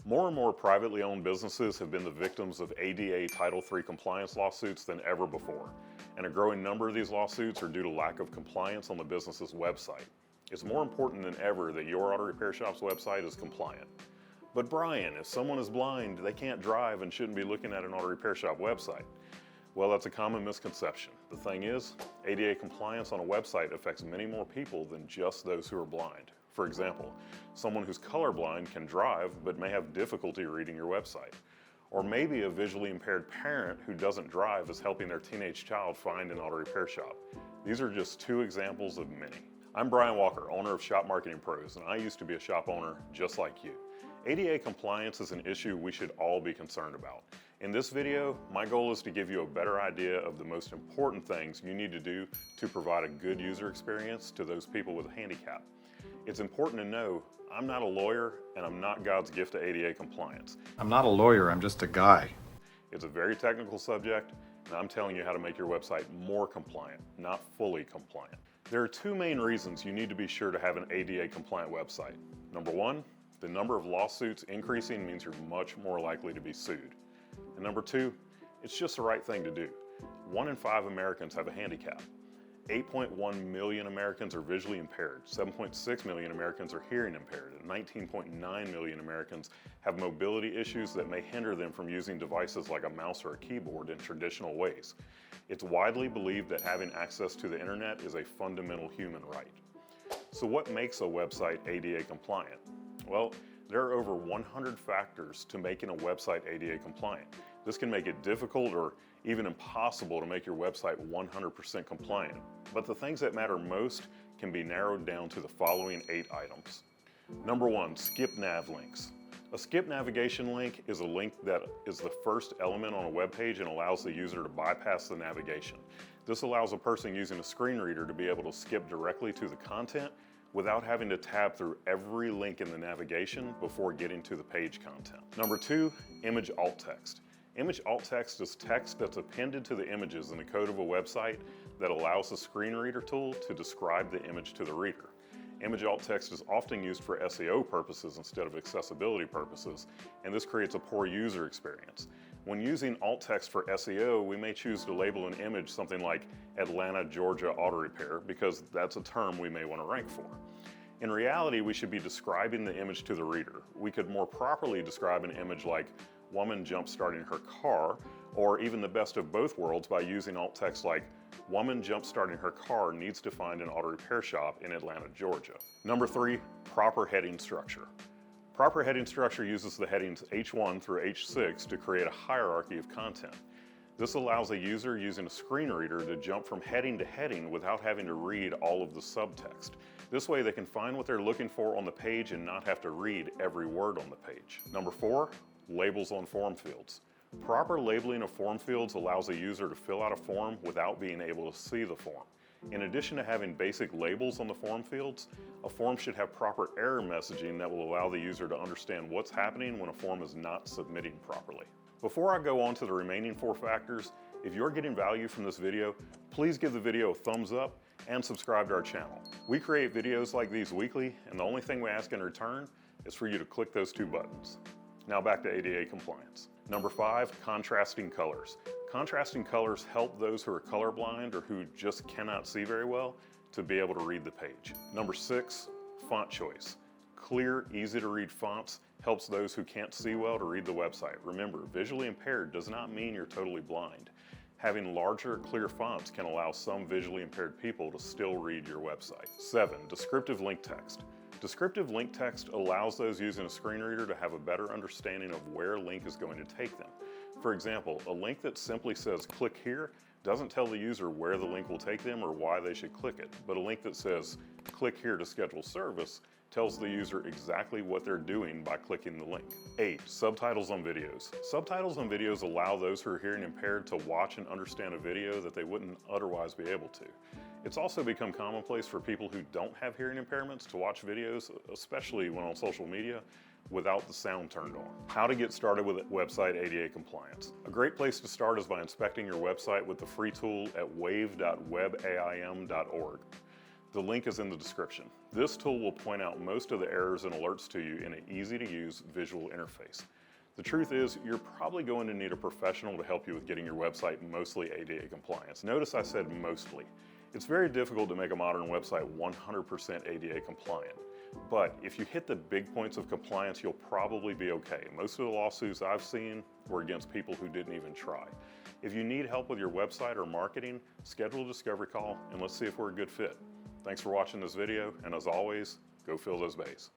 More and more privately owned businesses have been the victims of ADA Title III compliance lawsuits than ever before, and a growing number of these lawsuits are due to lack of compliance on the business's website. It's more important than ever that your auto repair shop's website is compliant. But Brian, if someone is blind, they can't drive and shouldn't be looking at an auto repair shop website. Well, that's a common misconception. The thing is, ADA compliance on a website affects many more people than just those who are blind. For example, someone who's colorblind can drive but may have difficulty reading your website. Or maybe a visually impaired parent who doesn't drive is helping their teenage child find an auto repair shop. These are just two examples of many. I'm Brian Walker, owner of Shop Marketing Pros, and I used to be a shop owner just like you. ADA compliance is an issue we should all be concerned about. In this video, my goal is to give you a better idea of the most important things you need to do to provide a good user experience to those people with a handicap. It's important to know I'm not a lawyer and I'm not God's gift to ADA compliance. I'm not a lawyer, I'm just a guy. It's a very technical subject, and I'm telling you how to make your website more compliant, not fully compliant. There are two main reasons you need to be sure to have an ADA compliant website. Number one, the number of lawsuits increasing means you're much more likely to be sued. And number two, it's just the right thing to do. 1 in 5 Americans have a handicap. 8.1 million Americans are visually impaired, 7.6 million Americans are hearing impaired, and 19.9 million Americans have mobility issues that may hinder them from using devices like a mouse or a keyboard in traditional ways. It's widely believed that having access to the internet is a fundamental human right. So what makes a website ADA compliant? Well, there are over 100 factors to making a website ADA compliant. This can make it difficult or even impossible to make your website 100% compliant. But the things that matter most can be narrowed down to the following 8 items. Number 1, skip nav links. A skip navigation link is a link that is the first element on a web page and allows the user to bypass the navigation. This allows a person using a screen reader to be able to skip directly to the content without having to tab through every link in the navigation before getting to the page content. Number 2, image alt text. Image alt text is text that's appended to the images in the code of a website that allows the screen reader tool to describe the image to the reader. Image alt text is often used for SEO purposes instead of accessibility purposes, and this creates a poor user experience. When using alt text for SEO, we may choose to label an image something like Atlanta, Georgia Auto Repair because that's a term we may want to rank for. In reality, we should be describing the image to the reader. We could more properly describe an image like woman jump-starting her car, or even the best of both worlds by using alt text like woman jump-starting her car needs to find an auto repair shop in Atlanta, Georgia. Number 3, proper heading structure. Proper heading structure uses the headings H1 through H6 to create a hierarchy of content. This allows a user using a screen reader to jump from heading to heading without having to read all of the subtext. This way they can find what they're looking for on the page and not have to read every word on the page. Number 4, labels on form fields. Proper labeling of form fields allows a user to fill out a form without being able to see the form. In addition to having basic labels on the form fields, a form should have proper error messaging that will allow the user to understand what's happening when a form is not submitting properly. Before I go on to the remaining 4 factors, if you're getting value from this video, please give the video a thumbs up and subscribe to our channel. We create videos like these weekly, and the only thing we ask in return is for you to click those 2 buttons. Now back to ADA compliance. Number 5, contrasting colors. Contrasting colors help those who are colorblind or who just cannot see very well to be able to read the page. Number 6, font choice. Clear, easy to read fonts helps those who can't see well to read the website. Remember, visually impaired does not mean you're totally blind. Having larger, clear fonts can allow some visually impaired people to still read your website. 7, descriptive link text. Descriptive link text allows those using a screen reader to have a better understanding of where a link is going to take them. For example, a link that simply says click here doesn't tell the user where the link will take them or why they should click it, but a link that says click here to schedule service tells the user exactly what they're doing by clicking the link. 8, subtitles on videos. Subtitles on videos allow those who are hearing impaired to watch and understand a video that they wouldn't otherwise be able to. It's also become commonplace for people who don't have hearing impairments to watch videos, especially when on social media, without the sound turned on. How to get started with website ADA compliance. A great place to start is by inspecting your website with the free tool at wave.webaim.org. The link is in the description. This tool will point out most of the errors and alerts to you in an easy-to-use visual interface. The truth is, you're probably going to need a professional to help you with getting your website mostly ADA compliant. Notice I said mostly. It's very difficult to make a modern website 100% ADA compliant. But if you hit the big points of compliance, you'll probably be okay. Most of the lawsuits I've seen were against people who didn't even try. If you need help with your website or marketing, schedule a discovery call and let's see if we're a good fit. Thanks for watching this video, and as always, go fill those bays.